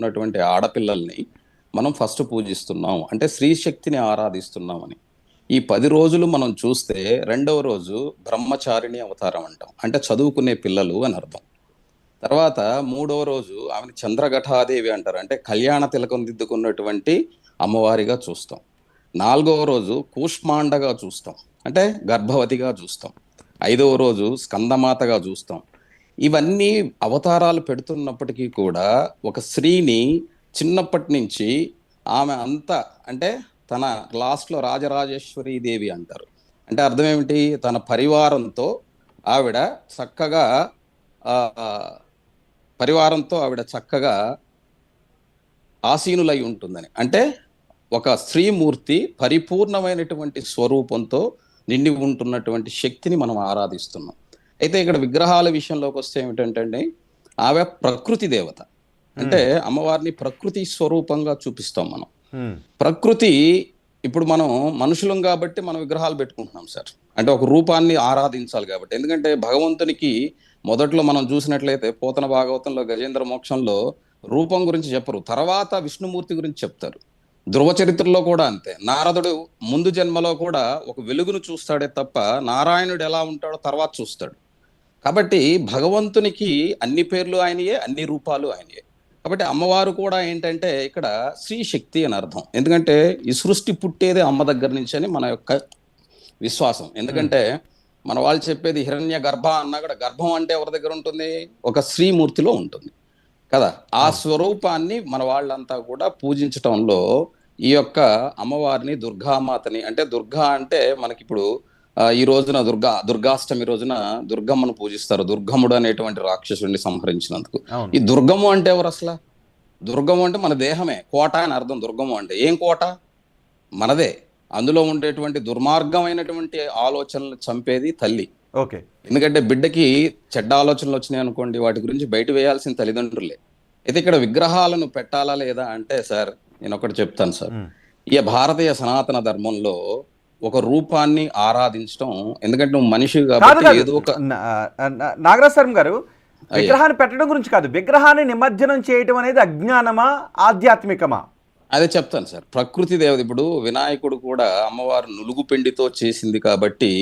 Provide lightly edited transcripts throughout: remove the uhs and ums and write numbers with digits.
ఉన్నటువంటి ఆడపిల్లల్ని మనం ఫస్ట్ పూజిస్తున్నాం, అంటే స్త్రీ శక్తిని ఆరాధిస్తున్నామని. ఈ 10 రోజులు మనం చూస్తే రెండవ రోజు బ్రహ్మచారిణి అవతారం అంటాం, అంటే చదువుకునే పిల్లలు అని అర్థం. తర్వాత మూడవ రోజు ఆమెను చంద్రఘటాదేవి అంటారు, అంటే కళ్యాణ తిలకం దిద్దుకున్నటువంటి అమ్మవారిగా చూస్తాం. నాలుగవ రోజు కూష్మాండగా చూస్తాం, అంటే గర్భవతిగా చూస్తాం. ఐదవ రోజు స్కందమాతగా చూస్తాం. ఇవన్నీ అవతారాలు పెడుతున్నప్పటికీ కూడా ఒక స్త్రీని చిన్నప్పటి నుంచి ఆమె అంతా, అంటే తన లాస్ట్లో రాజరాజేశ్వరి దేవి అంటారు, అంటే అర్థం ఏమిటి, తన పరివారంతో ఆవిడ చక్కగా ఆ ఆవిడ చక్కగా ఆసీనులై ఉంటుందని. అంటే ఒక స్త్రీమూర్తి పరిపూర్ణమైనటువంటి స్వరూపంతో నిండి ఉంటున్నటువంటి శక్తిని మనం ఆరాధిస్తున్నాం. అయితే ఇక్కడ విగ్రహాల విషయంలోకి వస్తే ఏమిటంటే ఆమె ప్రకృతి దేవత, అంటే అమ్మవారిని ప్రకృతి స్వరూపంగా చూపిస్తాం మనం. ప్రకృతి, ఇప్పుడు మనం మనుషులం కాబట్టి మనం విగ్రహాలు పెట్టుకుంటున్నాం సార్, అంటే ఒక రూపాన్ని ఆరాధించాలి కాబట్టి. ఎందుకంటే భగవంతునికి మొదట్లో మనం చూసినట్లయితే పోతన భాగవతంలో గజేంద్ర మోక్షంలో రూపం గురించి చెప్పరు, తర్వాత విష్ణుమూర్తి గురించి చెప్తారు. ధ్రువ చరిత్రలో కూడా అంతే. నారదుడు ముందు జన్మలో కూడా ఒక వెలుగును చూస్తాడే తప్ప నారాయణుడు ఎలా ఉంటాడో తర్వాత చూస్తాడు. కాబట్టి భగవంతునికి అన్ని పేర్లు ఆయనయే, అన్ని రూపాలు ఆయనయే. కాబట్టి అమ్మవారు కూడా ఏంటంటే ఇక్కడ స్త్రీ శక్తి అని అర్థం. ఎందుకంటే ఈ సృష్టి పుట్టేదే అమ్మ దగ్గర నుంచి అని మన యొక్క విశ్వాసం. ఎందుకంటే మన వాళ్ళు చెప్పేది హిరణ్య గర్భ అన్నా కూడా గర్భం అంటే ఎవరి దగ్గర ఉంటుంది, ఒక స్త్రీమూర్తిలో ఉంటుంది కదా. ఆ స్వరూపాన్ని మన వాళ్ళంతా కూడా పూజించటంలో ఈ యొక్క అమ్మవారిని దుర్గామాతని, అంటే దుర్గా అంటే మనకి ఇప్పుడు ఈ రోజున దుర్గాష్టమి రోజున దుర్గమ్మను పూజిస్తారు, దుర్గముడు అనేటువంటి రాక్షసుడిని సంహరించినందుకు. ఈ దుర్గము అంటే ఎవరు అసలు? దుర్గము అంటే మన దేహమే, కోట అని అర్థం. దుర్గము అంటే ఏం కోట? మనదే. అందులో ఉండేటువంటి దుర్మార్గమైనటువంటి ఆలోచనలు చంపేది తల్లి. ఓకే. ఎందుకంటే బిడ్డకి చెడ్డ ఆలోచనలు వచ్చినాయి అనుకోండి, వాటి గురించి బయట వేయాల్సిన తల్లిదండ్రులే. అయితే ఇక్కడ విగ్రహాలను పెట్టాలా లేదా అంటే సార్, నేను ఒకటి చెప్తాను సార్. ఈ భారతీయ సనాతన ధర్మంలో ఒక రూపాన్ని ఆరాధించడం, ఎందుకంటే నువ్వు మనిషి కాబట్టి ఏదో ఒక నాగరాజ్ శర్మ గారు, విగ్రహాన్ని పెట్టడం గురించి కాదు, విగ్రహాన్ని నిమజ్జనం చేయడం అనేది అజ్ఞానమా ఆధ్యాత్మికమా? అదే చెప్తాను సార్. ప్రకృతి దేవత, ఇప్పుడు వినాయకుడు కూడా అమ్మవారు నులుగు పిండితో చేసింది కాబట్టి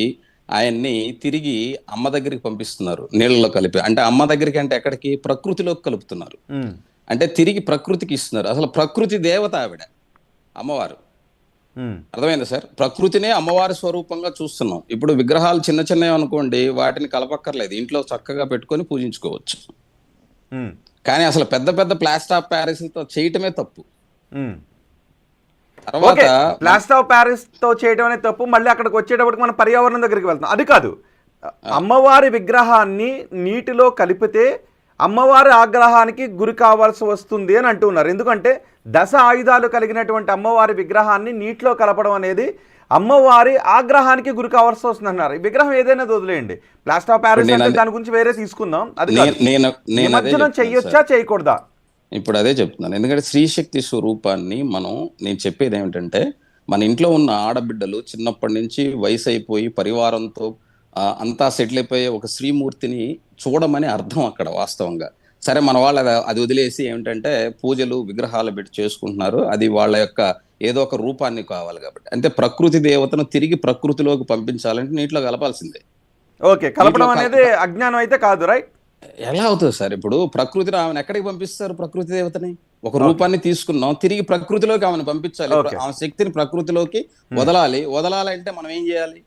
ఆయన్ని తిరిగి అమ్మ దగ్గరికి పంపిస్తున్నారు నీళ్ళలో కలిపి. అంటే అమ్మ దగ్గరికి అంటే ఎక్కడికి? ప్రకృతిలోకి కలుపుతున్నారు, అంటే తిరిగి ప్రకృతికి ఇస్తున్నారు. అసలు ప్రకృతి దేవత ఆవిడ అమ్మవారు. అర్థమైందా సార్? ప్రకృతినే అమ్మవారి స్వరూపంగా చూస్తున్నాం. ఇప్పుడు విగ్రహాలు చిన్న చిన్నవి అనుకోండి, వాటిని కలపక్కర్లేదు, ఇంట్లో చక్కగా పెట్టుకొని పూజించుకోవచ్చు. కానీ అసలు పెద్ద పెద్ద ప్లాస్టర్ ఆఫ్ ప్యారిస్ తో చేయటమే తప్పు. తర్వాత ప్లాస్టర్ ఆఫ్ ప్యారిస్ తో చేయడం అనేది తప్పు. మళ్ళీ అక్కడికి వచ్చేటప్పటికి మనం పర్యావరణం దగ్గరికి వెళ్తాం. అది కాదు, అమ్మవారి విగ్రహాన్ని నీటిలో కలిపితే అమ్మవారి ఆగ్రహానికి గురి కావాల్సి వస్తుంది అని అంటున్నారు. ఎందుకంటే దశ ఆయుధాలు కలిగినటువంటి అమ్మవారి విగ్రహాన్ని నీటిలో కలపడం అనేది అమ్మవారి ఆగ్రహానికి గురి కావాల్సి వస్తుంది అన్నారు. ఈ విగ్రహం ఏదైనా వదిలేయండి, ప్లాస్టర్ ఆఫ్ ప్యారిస్ అంటే దాని గురించి వేరే తీసుకుందాం. అది నిమజ్జనం చెయ్యొచ్చా చేయకూడదా? ఇప్పుడు అదే చెప్తున్నాను. ఎందుకంటే స్త్రీశక్తి స్వరూపాన్ని నేను చెప్పేది ఏమిటంటే, మన ఇంట్లో ఉన్న ఆడబిడ్డలు చిన్నప్పటి నుంచి వయసు అయిపోయి పరివారంతో అంతా సెటిల్ అయిపోయే ఒక శ్రీమూర్తిని చూడమని అర్థం అక్కడ వాస్తవంగా. సరే, మన వాళ్ళు అది వదిలేసి ఏమిటంటే పూజలు విగ్రహాలు పెట్టి చేసుకుంటున్నారు, అది వాళ్ళ యొక్క ఏదో ఒక రూపాన్ని కావాలి కాబట్టి. అంటే ప్రకృతి దేవతను తిరిగి ప్రకృతిలోకి పంపించాలంటే నీటిలో కలపాల్సిందే. ఓకే, కలపడం అనేది అజ్ఞానం అయితే కాదు, రైట్? ఎలా అవుతుంది సార్? ఇప్పుడు ప్రకృతిని ఆమెను ఎక్కడికి పంపిస్తారు? ప్రకృతి దేవతని ఒక రూపాన్ని తీసుకున్నాం, తిరిగి ప్రకృతిలోకి ఆమెను పంపించాలి. ఆమె శక్తిని ప్రకృతిలోకి వదలాలంటే మనం ఏం చేయాలి?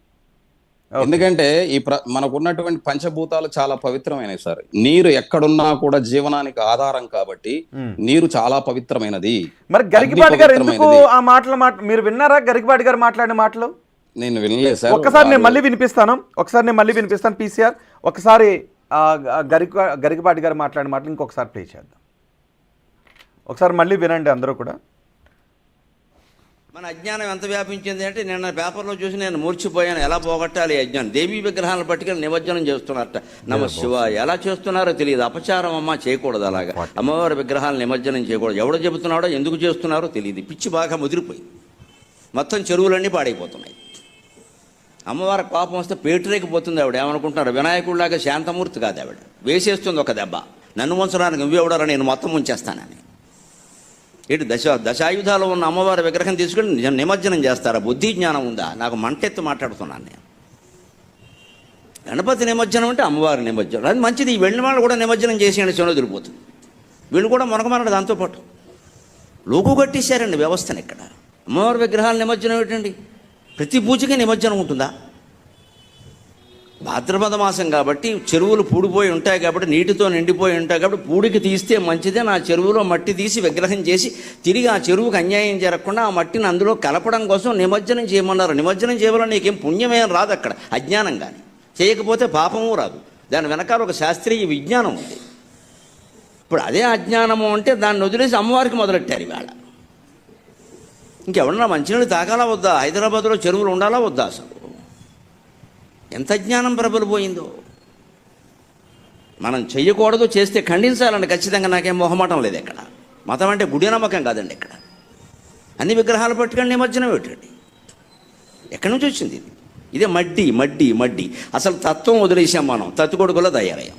ఎందుకంటే మనకు ఉన్నటువంటి పంచభూతాలు చాలా పవిత్రమైనవి సార్. నీరు ఎక్కడున్నా కూడా జీవనానికి ఆధారం కాబట్టి నీరు చాలా పవిత్రమైనది. మరి గరికపాటి గారు ఎందుకు ఆ మాటలు మీరు విన్నారా? గరికపాటి గారు మాట్లాడిన మాటలు నేను వినలేదు సార్. ఒకసారి నేను మళ్ళీ వినిపిస్తాను పీసీఆర్. ఒకసారి గరికపాటి గారు మాట్లాడిన మాటలు ఇంకొకసారి ప్లే చేద్దాం. ఒకసారి మళ్ళీ వినండి అందరూ కూడా. మన అజ్ఞానం ఎంత వ్యాపించింది అంటే, నిన్న పేపర్లో చూసి నేను మూర్చిపోయాను. ఎలా పోగొట్టాలి అజ్ఞానం? దేవీ విగ్రహాలను పట్టుకెళ్ళి నిమజ్జనం చేస్తున్నారట. నమ శివ ఎలా చేస్తున్నారో తెలియదు. అపచారం అమ్మ, చేయకూడదు అలాగా. అమ్మవారి విగ్రహాలను నిమజ్జనం చేయకూడదు. ఎవడో చెబుతున్నాడో ఎందుకు చేస్తున్నారో తెలియదు. పిచ్చి బాగా ముదిరిపోయి మొత్తం చెరువులన్నీ పాడైపోతున్నాయి. అమ్మవారి కోపం వస్తే పేటరేకపోతుంది ఆవిడ. ఏమనుకుంటున్నారు? వినాయకుడిలాగా శాంతమూర్తి కాదు ఆవిడ. వేసేస్తుంది ఒక దెబ్బ. నన్ను ముంచడానికి నువ్వెవడారా, నేను మొత్తం ముంచేస్తానని. ఏంటి దశాయుధాలు ఉన్న అమ్మవారి విగ్రహం తీసుకుని నిమజ్జనం చేస్తారా? బుద్ధి జ్ఞానం ఉందా? నాకు మంటెత్తి మాట్లాడుతున్నాను నేను. గణపతి నిమజ్జనం అంటే అమ్మవారి నిమజ్జనం, అది మంచిది. వెళ్ళిన వాళ్ళు కూడా నిమజ్జనం చేసేయండి, చెను వదిలిపోతుంది. వీళ్ళు కూడా మొనకమన్నాడు దాంతోపాటు. లోకు కట్టేశారండి వ్యవస్థను. ఇక్కడ అమ్మవారి విగ్రహాల నిమజ్జనం ఏంటండి? ప్రతి పూజకి నిమజ్జనం ఉంటుందా? భాద్రపద మాసం కాబట్టి చెరువులు పూడిపోయి ఉంటాయి, కాబట్టి నీటితో నిండిపోయి ఉంటాయి, కాబట్టి పూడికి తీస్తే మంచిదే. నా చెరువులో మట్టి తీసి విగ్రహం చేసి తిరిగి ఆ చెరువుకి అన్యాయం జరగకుండా ఆ మట్టిని అందులో కలపడం కోసం నిమజ్జనం చేయమన్నారు. నిమజ్జనం చేయవల్ల నీకేం పుణ్యమేం రాదు, అక్కడ అజ్ఞానం కానీ. చేయకపోతే పాపము రాదు. దాని వెనకాల ఒక శాస్త్రీయ విజ్ఞానం ఉంది. ఇప్పుడు అదే అజ్ఞానము అంటే దాన్ని వదిలేసి అమ్మవారికి మొదలెట్టారు ఇవాళ. ఇంకెవరన్నా మంచినీళ్ళు తాగాలా వద్దా? హైదరాబాద్లో చెరువులు ఉండాలా వద్దా? అసలు ఎంత జ్ఞానం ప్రబలిపోయిందో. మనం చెయ్యకూడదు, చేస్తే ఖండించాలండి ఖచ్చితంగా. నాకేం మొహమాటం లేదు. ఇక్కడ మతం అంటే గుడి నమ్మకం కాదండి. ఇక్కడ అన్ని విగ్రహాలు పట్టుకొని నిమజ్జనం పెట్టండి. ఎక్కడి నుంచి వచ్చింది ఇది? ఇదే మడ్డి మడ్డి మడ్డి. అసలు తత్వం వదిలేసాం మనం, తత్తుకొడుకులో తయారయ్యాం.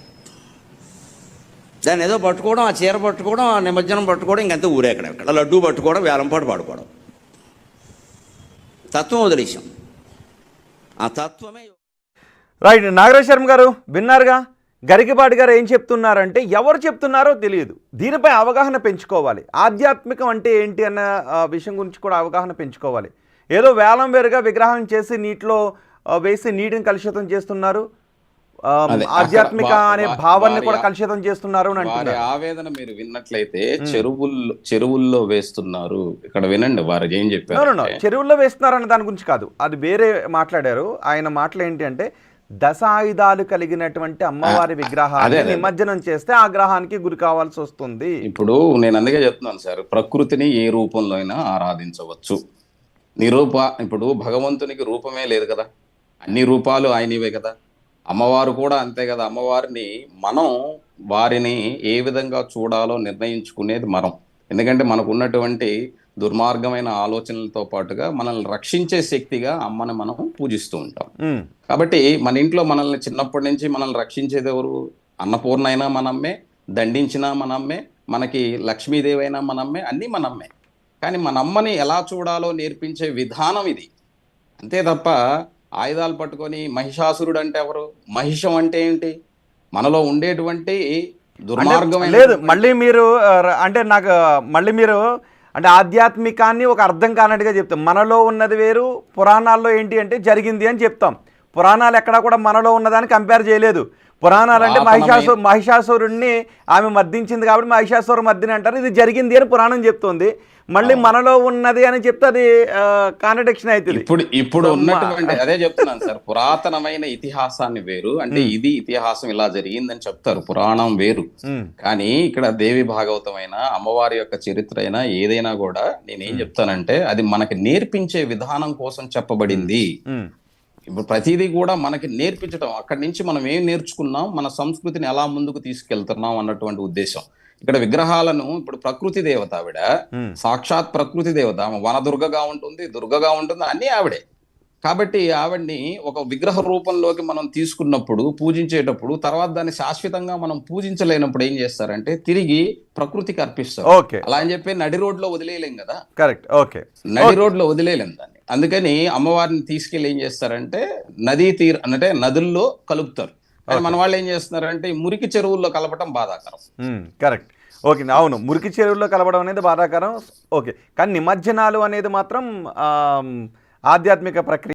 దాన్ని ఏదో పట్టుకోవడం, ఆ చీర పట్టుకోవడం, ఆ నిమజ్జనం పట్టుకోవడం, ఇంకంతా ఊరేక్కడ. ఇక్కడ లడ్డూ పట్టుకోవడం, వేలంపాటు పాడుకోవడం. తత్వం వదిలేసాం. ఆ తత్వమే. రైట్. నాగరాజ్ శర్మ గారు విన్నారుగా, గరికపాటి గారు ఏం చెప్తున్నారంటే ఎవరు చెప్తున్నారో తెలియదు. దీనిపై అవగాహన పెంచుకోవాలి. ఆధ్యాత్మికం అంటే ఏంటి అన్న విషయం గురించి కూడా అవగాహన పెంచుకోవాలి. ఏదో వేలం వేరుగా విగ్రహం చేసి నీటిలో వేసి నీటిని కలుషితం చేస్తున్నారు, ఆధ్యాత్మిక అనే భావాన్ని కూడా కలుషితం చేస్తున్నారు అని అంటున్నారు. ఆవేదన మీరు విన్నట్లయితే చెరువుల్లో వేస్తున్నారు. ఇక్కడ వినండి వారు ఏం చెప్పారు. చెరువుల్లో వేస్తున్నారు అనే దాని గురించి కాదు, అది వేరే మాట్లాడారు. ఆయన మాటలు ఏంటి అంటే దశాయుధాలు కలిగినటువంటి అమ్మవారి విగ్రహాన్ని నిమజ్జనం చేస్తే ఆ గ్రహానికి గురి కావాల్సి వస్తుంది. ఇప్పుడు నేను అందుకే చెప్తున్నాను సార్, ప్రకృతిని ఏ రూపంలో అయినా ఆరాధించవచ్చు. ఇప్పుడు భగవంతునికి రూపమే లేదు కదా, అన్ని రూపాలు ఆయనవే కదా. అమ్మవారు కూడా అంతే కదా. అమ్మవారిని మనం వారిని ఏ విధంగా చూడాలో నిర్ణయించుకునేది మనం. ఎందుకంటే మనకు ఉన్నటువంటి దుర్మార్గమైన ఆలోచనలతో పాటుగా మనల్ని రక్షించే శక్తిగా అమ్మని మనం పూజిస్తూ ఉంటాం. కాబట్టి మన ఇంట్లో మనల్ని చిన్నప్పటి నుంచి మనల్ని రక్షించేది ఎవరు? అన్నపూర్ణ అయినా మనమ్మే, దండించినా మనమ్మే, మనకి లక్ష్మీదేవి అయినా మనమ్మే, అన్నీ మనమ్మే. కానీ మన అమ్మని ఎలా చూడాలో నేర్పించే విధానం ఇది. అంతే తప్ప ఆయుధాలు పట్టుకొని మహిషాసురుడు అంటే ఎవరు? మహిషం అంటే ఏంటి? మనలో ఉండేటువంటి దుర్మార్గమైన లేదు. మళ్ళీ మీరు అంటే ఆధ్యాత్మికాన్ని ఒక అర్థం కానట్టుగా చెప్తాం. మనలో ఉన్నది వేరు, పురాణాల్లో ఏంటి అంటే జరిగింది అని చెప్తాం. పురాణాలు ఎక్కడా కూడా మనలో ఉన్నదాన్ని కంపేర్ చేయలేదు. పురాణాలు అంటే మహిషాసురుడిని ఆమె మర్దించింది కాబట్టి మహిషాసురు మర్దిని అంటారు. ఇది జరిగింది అని పురాణం చెప్తుంది. మళ్ళీ మనలో ఉన్నది అని చెప్తే అది కాంట్రడిక్షన్ అవుతుంది. ఇప్పుడు ఉన్నటువంటి అదే చెప్తున్నాను సార్, పురాతనమైన ఇతిహాసాన్ని వేరు అంటే ఇది ఇతిహాసం ఇలా జరిగిందని చెప్తారు, పురాణం వేరు. కానీ ఇక్కడ దేవి భాగవతమైన అమ్మవారి యొక్క చరిత్ర అయినా ఏదైనా కూడా నేనేం చెప్తానంటే అది మనకి నేర్పించే విధానం కోసం చెప్పబడింది. ఇప్పుడు ప్రతిదీ కూడా మనకి నేర్పించడం, అక్కడి నుంచి మనం ఏం నేర్చుకున్నాం, మన సంస్కృతిని ఎలా ముందుకు తీసుకెళ్తున్నాం అన్నటువంటి ఉద్దేశం. ఇక్కడ విగ్రహాలను ఇప్పుడు ప్రకృతి దేవత ఆవిడ, సాక్షాత్ ప్రకృతి దేవత. ఆమె వనదుర్గగా ఉంటుంది, దుర్గగా ఉంటుంది, అన్నీ ఆవిడే. కాబట్టి ఆవిడ్ని ఒక విగ్రహ రూపంలోకి మనం తీసుకున్నప్పుడు, పూజించేటప్పుడు, తర్వాత దాన్ని శాశ్వతంగా మనం పూజించలేనప్పుడు ఏం చేస్తారంటే తిరిగి ప్రకృతికి అర్పిస్తారు. అలా అని చెప్పి నడి రోడ్లో వదిలేయలేం కదా. కరెక్ట్. ఓకే, నడి రోడ్లో వదిలేయలేం దాన్ని. అందుకని అమ్మవారిని తీసుకెళ్ళి ఏం చేస్తారంటే అంటే నదుల్లో కలుపుతారు. కానీ మన వాళ్ళు ఏం చేస్తున్నారంటే మురికి చెరువుల్లో కలపటం బాధాకరం. కరెక్ట్. ఓకే, అవును, మురికి చెరువుల్లో కలపడం అనేది బాధాకరం. ఓకే, కానీ నిమజ్జనాలు అనేది మాత్రం ఆధ్యాత్మిక ప్రక్రియ.